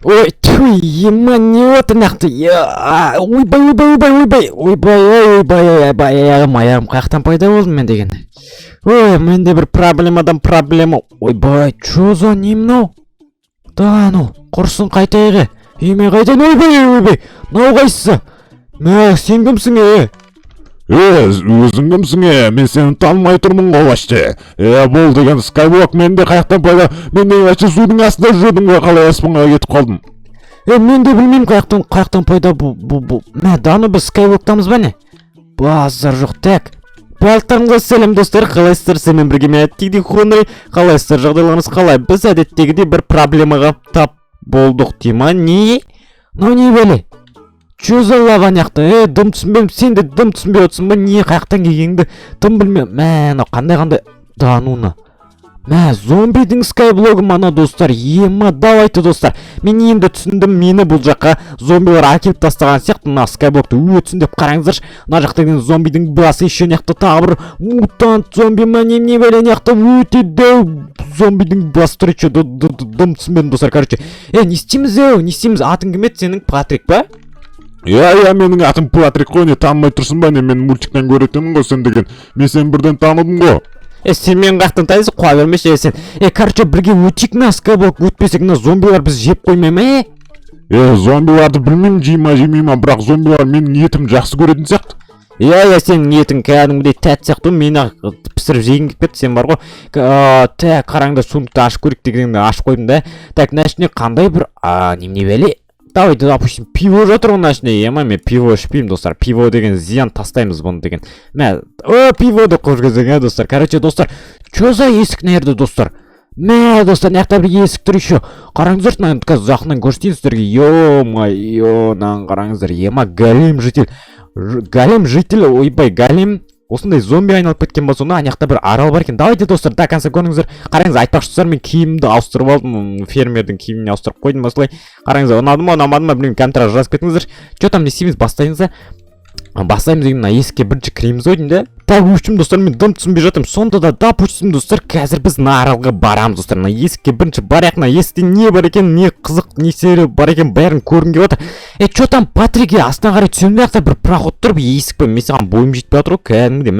Ой, тьфу, еманет нақты. Ойбай, аяғым қаяқтан пайда болдым мен деген. Ой, менде бір проблема. Ойбай, чё за не мынау? Да, ну, құрсын қайтайғы. Еме қайтайын, ойбай, мынау қайсысы? Мә, сен кімсің, өзің кімсің, мен сені танымай тұрмын ғой вообще. Бол деген Skywalk менде қаяқтан пайда, менде вообще судың астында жүрдім ғой, қалай аспанға кетіп қалдым. Мен де білмеймін қаяқтан пайда Мә, даны біз Skywalk'тамыз ба не? Базар жоқ, так. Барлықтарыңызға сәлем достар, қалайсыздар? Сенімен бірге мен әттейді Хонрей. Қалайсыздар, жағдайларыңыз қалай? Біз әдеттегідей бір проблемаға тап болдық дейма, не? Ну не бәле? Чё за лаваняқты? Дым түсінбеймін, сен де дым түсінбей отырсың ба? Не қаяқтан келгеніңді дым білмеймін. Мә, қандай дануны. Мә, зомбидің скайблогы мана достар. Ема, давайте достар. Мен енді түсіндім, мені бұл жаққа зомбилар әкеліп тастаған сияқты. Мына скайблогты өтсін деп қараңыздаршы. Мына жақта деген зомбидің басы еще неқті тағы бір мутант зомби ма не бәле неқті өте дәу зомбидің басы тұр еще дым түсінбедім достар. Короче, не істейміз? Атың кім еді сенің? Патрик па? Менің атым Патрик қой, не танымай тұрсың ба? Мен мультиктен көретінмін ғой сен деген. Мен сені бірден таныдым ғой. Сен мен қақтың тайыз қуа бермеші сен. Короче, бірге өтейік на Skywalk, өтпесек на зомбилар біз жеп қоймай ма? Зомбиларды білмеймін, жейма, бірақ зомбилар менің етім жақсы көретін сияқты. Сенің етін кәдімгідей тәт сияқты, мені пісіріп жегін кеп кетті, сен бар ғой. Так, қараңда сундықты ашып көрік дегенді ашып қойдым да. Так, нәшіне қандай бір, немене бәле? Давайте, допустим, пиво жатыр оның ашіне. Мен пиво ішпеймін, достар. Пиво деген зиян, тастаймыз бұны деген. Пиводы қорғызың, достар. Короче, достар, чё за есік нерді, достар? Достар, наяқта бір есік тұр еще. Қараңыздар, нағын жақынан көрсетейін сіздерге. Ё-мо-ё, нағын қараңыздар. Голем житель, ойбай, голем. Осындай зомби айналып кеткен болса, онда аяқта бір арал бар екен. Давайте достар, до конца көріңіздер. Қараңыз, айтпақшысыздар, мен киімімді ауыстырып алдым, фермердің киіміне ауыстырып қойдым осылай. Қараңыз, ұнады ма, білмеймін, комментария жазып кетіңіздер. Че там не істейміз, бастаймыз деген мына есікке бірінші кіреміз ғой деймін да. Так, өшім достар, мен дым түсінбей жатырмын. Сонда да допустим достар, қазір біз мына аралға барамыз достар. Мына есікке бірінші барайық, мына есікте не бар екен, не қызық, не сері бар екен, бәрін көргім келіп жатыр. Че там Патрик, астына қарай түсемін жақта бір проход тұр, есік пе, мен саған бойым жетпей жатыр ғой, кәдімгідей.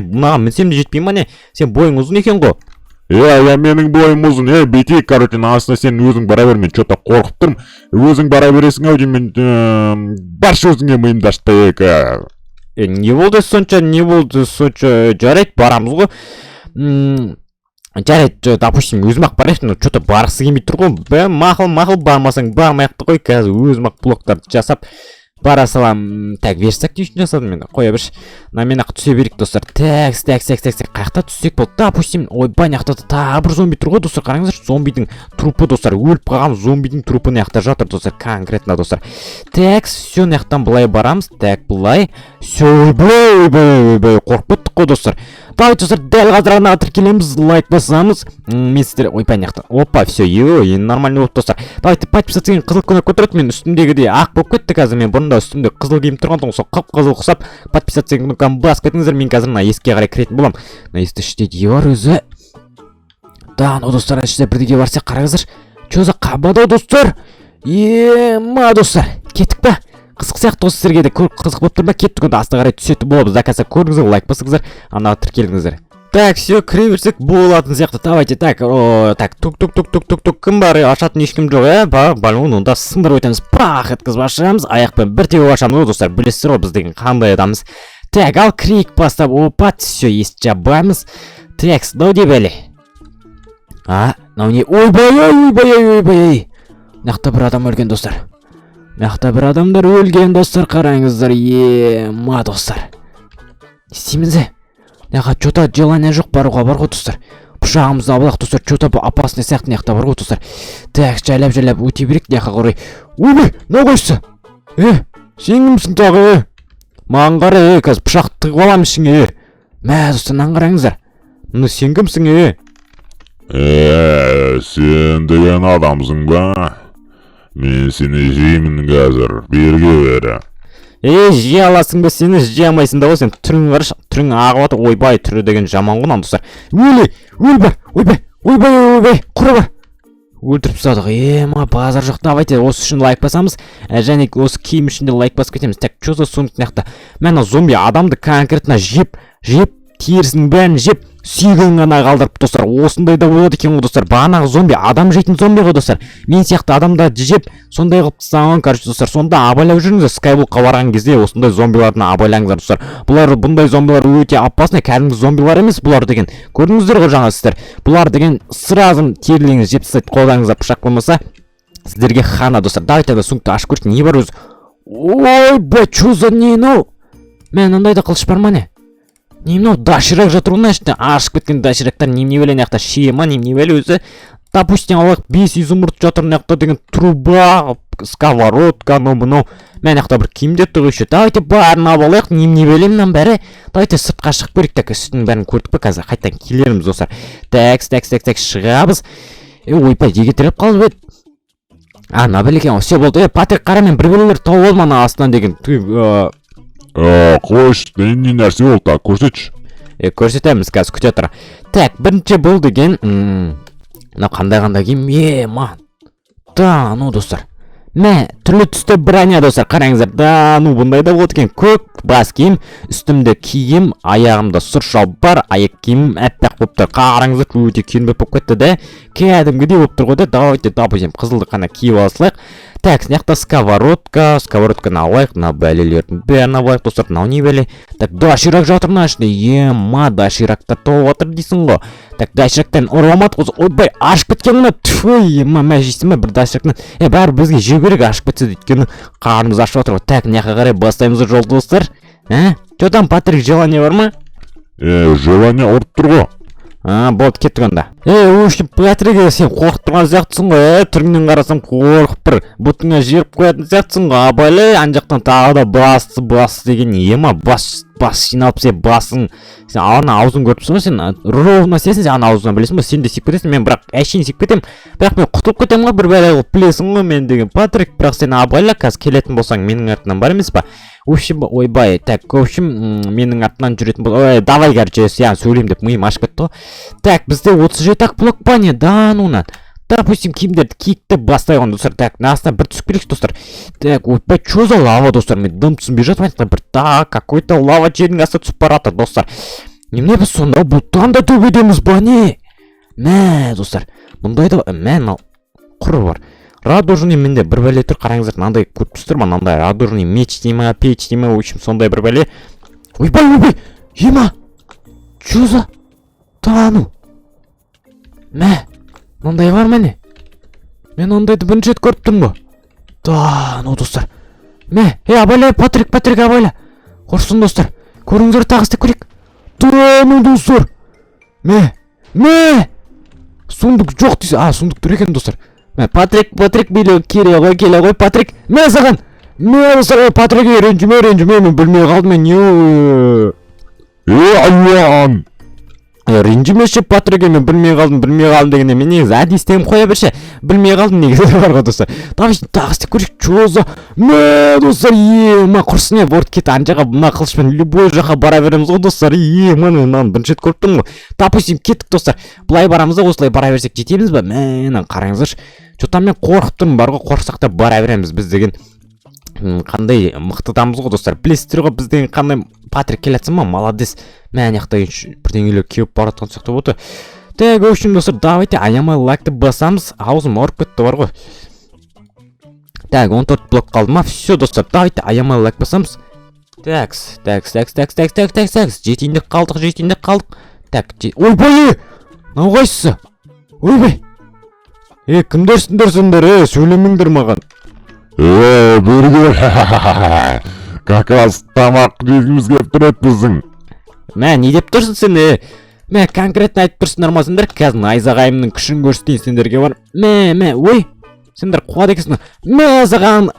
Мынаған мінсем де жетпей ма не? Сен бойың ұзын екен ғой. Менің бойым ұзын, бетейік, короче, астына сен өзің бара бер, мен что-то қорқып тұрмын. Өзің бара бересің ау деймін, мен баршы өзіңе миымды ашпайық. Не болды сонша, жарайды, барамыз ғой. Жарайды, допустим, өзім-ақ барайық, что-то барғысы келмей тұр ғой. Мақыл бармасаң бармайықты ғой, қазір өзім-ақ блоктарды жасап бара салам. Так, верстак не үшін жасадым мен. Қоя бірш. Мен ақ түсе берейік достар. Так. Қаяқта түссек болды. Допустим, ойбай, наяқта тағы бір зомби тұр ғой достар. Қараңыздар, зомбидің трупы достар. Өліп қалған зомбидің трупы наяқта жатыр достар. Конкретно достар. Так, все, наяқтан былай барамыз. Так, былай. Все, ойбай, қорқып кеттік қой достар. Давайте достар, дәл қазір ғана тіркелеміз, лайк басамыз. Мен сіздер, ойбай, наяқта. Опа, все, енді нормально болды достар. Давайте подписаться деген қызыл күнә көтереді. Мен үстімдегідей ақ болып кетті қазір. Мен бұрында үстімде қызыл киім тұрған соң қып-қызыл ұқсап подписаться деген күнәні басып кетіңіздер. Мен қазір мына есікке қарай кіретін боламын. Мына есікте іште не бар өзі? Да, достар, іште бірдеңе бар сияқты қараңыздар. Че за қабада достар? Достар, кеттік па? Қызық сияқты осы сіздерге де қызық болып тұр ма? Кеттік, онда астына қарай түсетін боламыз. До конца көріңіздер, лайк басыңыздар, ана тіркеліңіздер. Так, все, кіре берсек болатын сияқты. Давайте, так, тук, кім бар, ашатын ешкім жоқ, балон, онда сындырып өтеміз, пах, еткізіп ашамыз, аяқпен бір тегі ашамыз, достар, білесіздер ғой біз деген қандай адамыз. Так, ал крик бастап, опа, все, есік жабамыз. Так, мынау не бәле? Мынау не? Ойбай. Мынақта бір адам өлген достар. Мынақта бір адамдар өлген достар, қараңыздар. Достар. Не істейміз? Неға что-то желание жоқ баруға бар ғой достар. Пұшағымызды абылақ достар, что-то опасный сияқты неқта бар ғой достар. Так, жайлап өте берек неқа қарай. Ойбай, мынау қойсы? Сен кімсің тағы? Маған қара, қазір пұшақ тығып аламын ішіңе. Достар, мынаған қараңыздар. Мұны сен кімсің? Сен деген адамсың ба? Мен сені жеймін қазір, берге бері. Жей аласың ба, сені жей алмайсың да ғой, сен түрің қарыш, түрің ағып атыр, ойбай, түрі деген жаман ғой достар. Өлі бар, ойбай, құры бар. өлтіріп тастадық. Базар жоқ. Давайте осы үшін лайк басамыз. Және осы киім үшін де лайк басып кетеміз. Так, что за сундук мынақты? Мен зомби адамды конкретно жеп, терісінің бәрін жеп, сүйегін ғана қалдырып достар. Осындай да болады екен ғой достар. Бағанағы зомби адам жейтін зомби ғой достар. Мен сияқты адамдарды жеп, сондай қылып тастаған, короче достар. Сонда абайлап жүріңіздер. Скайблокқа барған кезде осындай зомбилардан абайлаңыздар достар. Бұндай зомбилар өте опасный, кәдімгі зомбилар емес бұлар деген. Көрдіңіздер ғой жаңа сіздер. Бұлар деген сразу теріліңіз жеп тастайды, қолдарыңызда пышақ болмаса. Сіздерге хана достар. Давайте да сундукты ашып көрейік. Не бар өзі? Ойбай, что за не мынау? Мен андайда қылыш бар ма не? Не мынау даширак жатыр ғой ішінде. Ашып кеткен даширактар немене беле мынаяқта шема, немене беле өзі. Допустим, алайық 5 изумруд жатыр мынаяқта деген труба, сковородка, мынау. Мен мынаяқта бір киімдер тұр еще. Давайте барын алып алайық, немене беле мынаның бәрі. Давайте сыртқа шығып көрейік. Так, үстінің бәрін көрдік пе қазір? Қайтадан келерміз достар. Так, шығабыз. Ойбай, неге тіреп қалып еді? Мына біле екен, все болды. Патрик, қара, мен бір белелер тауып алдым ана астынан деген. Қойш, не нәрсе болды, көрсетші. Көрсетеміз қазір, күте тұра. Так, бірінші бұл деген, мынау қандай киім, да, достар. Түрлі түсті броня достар, қараңыздар. Да, бұндай да болды екен. Көк бас киім, үстімде киім, аяғымда сұр шалбар, аяқ киім әппақ болып тұр. Қараңыздар, өте керемет болып кетті де. Кәдімгідей болып тұр ғой да. Давайте допустим қызылды қана киіп алсақ. Так, мынаақта сковородканы алайық, мына бәлелердің бәрін алайық достар. Мынау не бәле? Так, доширак жатыр мына ішінде. Доширактар толып отыр дейсің ғой. Так, доширактан ұрламады ғой. Ойбай, ашып кеткен мына. Тфуй, жейсің бе бір доширактан? Бәрі бізге жеу керек ашып кетсе дейді. Өйткені қарнымыз ашып отыр ғой. Так, мынақа қарай бастаймыз жол достар. Что там, Патрик, желание бар ма? Желание ұрып тұр ғой. Болды, кеттік онда. Өшіп, Патрик, сен қорқып тұрған сияқтысың ғой. Түріңнен қарасам қорқып бір бұтыңа жеріп қоятын сияқтысың ғой. Абайлай, жақтан тағы да басы деген бас жиналып сен басың. Сен ана аузын көріпсің ғой, сен ровно сесің, сен ана аузынан білесің ба, сен де сиіп кетесің, мен бірақ әшейін сиіп кетем. Бірақ мен құтылып кетем ғой, бір бәле қылып білесің ғой мен деген. Патрик, бірақ сен абайла, қазір келетін болсаң менің артынан бар емес па? Ойбай, так, менің артынан жүретін бол. Давай, короче, я сөйлеймін деп миым ашып кетті ғой. Так, бізде 37 блок па не? Да, нуна. Допустим, киімдерді киікті бастай қойған достар. Так, астына бір түсіп келейік достар. Так, ойбай, что за лава достар? Мен дым түсінбей жатырмын. Бір какой-то лава жердің астына түсіп бара жатыр достар. Немене біз сонда бұлттан да төбедеміз ба не? Достар, мұндай да мынау құры бар. Радужный менде бір бәле тұр, қараңыздар, мынандай көріп тұрсыздар ма? Мынандай радужный меч дейма, печ дейма, в общем, сондай бір бәле. Ойбай, ема! Чё за? Тану! Мынандай бар мәне? Мен ондайды бірінші рет көріп тұрмын ғой. Тану достар. Абайла, Патрик, абайла. Қорсын достар. Көріңіздер тағы істеп көрейік. Тану достар. Сундук жоқ дейсі. Сундук тұр екен достар. Патрик, билеу келе ғой, Патрик. Саған. Достар, Патрик, ренжіме, мен білмей қалдым, Аян! Ренжімеші, Патрик, мен білмей қалдым дегенде мен негізі әді істегім қоя берші. Білмей қалдым негізі бар ғой достар. Тағы істеп көрейік, чоза. Достар, құрсын борт кеті анжаға бұна қылышпен любой жаққа бара береміз ғой достар. Мен бірінші рет көріп тұрмын ғой. Допустим, кеттік достар. Бұлай барамыз да, осылай бара берсек жетеміз ба? Қараңыздаршы. Что-то мен қорқып тұрмын бар ғой, қорқсақ та бара береміз біз деген. Қандай мықтыдамыз ғой достар. Білесіздер ғой біз деген қандай Патрик келетсін ма? Молодец. Мыняқта бірдеңелер кеуіп баратқан сияқты болды. Так, в общем достар, давайте аямай лайкты басамыз. Аузым ауырып кетті бар ғой. Так, 14 блок қалды ма? Все достар, давайте аямай лайк басамыз. Так, жетейінде қалдық. Так, ойбай! Мынау қайсысы? Ойбай! Кімдерсіңдер сендер, сөйлемеңдер маған. Біргер, как раз тамақ жегіміз кеп тұрады біздің. Не деп тұрсың сен? Конкретно айтып тұрсыңдар ма сендер? Қазір найзағайымның күшін көрсетейін сендерге бар. Ой, сендер қуады екенсіңдер. Саған.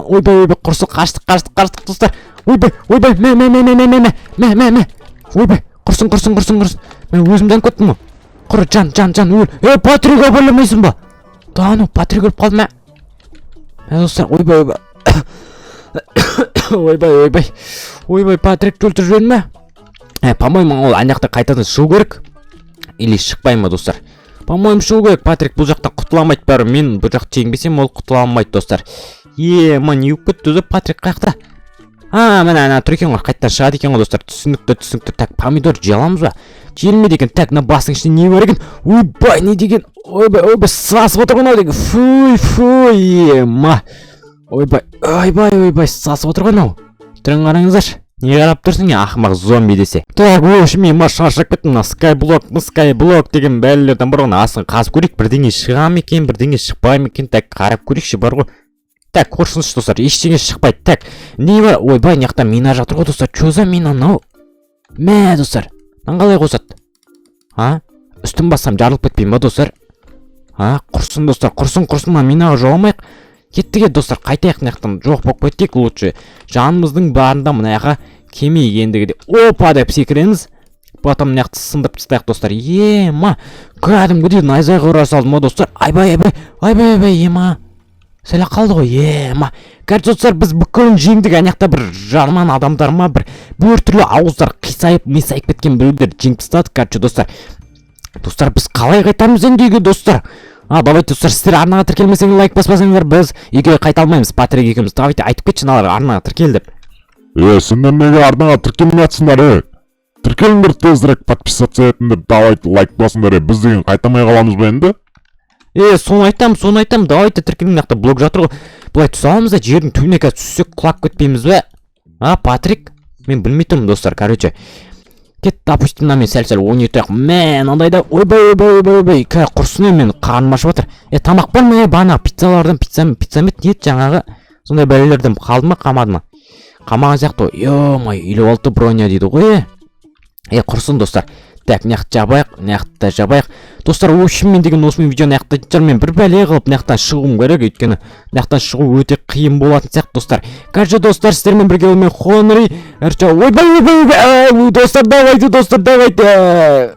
Ойбай, құрсы қаштық достар. Ойбай, ойбай, құрсын. Мен өзімден көттім ғой. Құр, жан, өл. Патрик абайламайсың ба? Тану, Патрик өліп қалды ма? Достар, ойбай, Патрик өлтіріп жібердің ме? По-моему, ол аяқта қайтадан шығу керек. Или шықпай ма достар? По-моему, шығу керек. Патрик бұл жақтан құтыла алмайды бәрі. Мен бұл жақты жеңбесем, ол құтыла алмайды, достар. Не ұйып кетті өзі, Патрик қаяқта? Мына тұр екен ғой, қайттан шығады екен ғой, достар. Түсінікті. Так, помидор жей аламыз ба? Жейілмейді екен. Так, мына басың ішінде не бар екен? Ойбай, не деген? Ойбай, сасып отырған ау деген. Фуй, ойбай, сасып отырған ау. Түрін қараңыздаршы. Не қарап тұрсың я, ақымақ зомби десе. Так, мен шаршап кеттім. Мына скайблок деген бәлелерден бар ғой. Асын қазып көрейік, бірдеңе шыға ма екен, бірдеңе шықпай ма екен. Так, қарап көрейікші бар ғой. Так, көрсінші достар, ештеңе шықпайды. Так, не бар? Ойбай, мына жақта мина жатыр ғой, достар. Чё за мина мынау? Мә, достар. Қалай қосады? Үстін бассам жарылып кетпейін ба, достар? Құрсын, достар, құрсын, минаға жоламайық. Кеттіге, достар, қайтайық мына жоқ болып кетейік лучше. Жанымыздың барында мына кеме ендігіде. Опа деп секіреміз. Потом мына сындырып тастайық, достар. Кәдімгідей найзағай ұра салдым ғой, достар. Айбай, ема. Сәлі қалды ғой, Кәрді достар, біз бүкілін жеңдік, аяқта бір жарман адамдар ма, бір түрлі ауыздар қисайып, месайып кеткен біреулер жеңіп тастады, кәрді достар. Достар, біз қалай қайтамыз ендіге, достар? Давайте, достар, сіздер арнаға тіркелмесеңіз, лайк баспасаңыздар, біз үйге қайта алмаймыз, Патрик екеуміз. Давайте, айтып кетші, арнаға тіркел деп. Сендер неге арнаға тіркелмей жатсыңдар, Тіркеліңдер тезірек подписаться етіңдер, давайте, лайк басыңдар, біз деген қайтамай қаламыз ба енді? Соны айтам, давайте тіркелің нақты блог жатыр ғой. Бұлай тұсаламыз да, жердің түбіне қазір түссек құлап кетпейміз бе? Патрик? Мен білмей тұрмын, достар, короче. Кет, допустим, мен сәл-сәл ойнайтайық. Андайда, ойбай, құрсын мен қарным ашып жатыр. Тамақ бар ма, бана пиццалардан, пиццамет нет жаңағы. Сондай бәлелерден қалды ма, қамады ма? Қамаған сияқты, елу 56 броня дейді ғой. Құрсын, достар. Так, наяқты жабайық. Достар, общем, мен деген осымен видеоны аяқтайтын мен бір бәле қылып наяқтан шығуым керек, өйткені наяқтан шығу өте қиын болатын сияқты, достар. Короче, достар, сіздермен бірге болмен Хонри, ойбай, достар, давайте.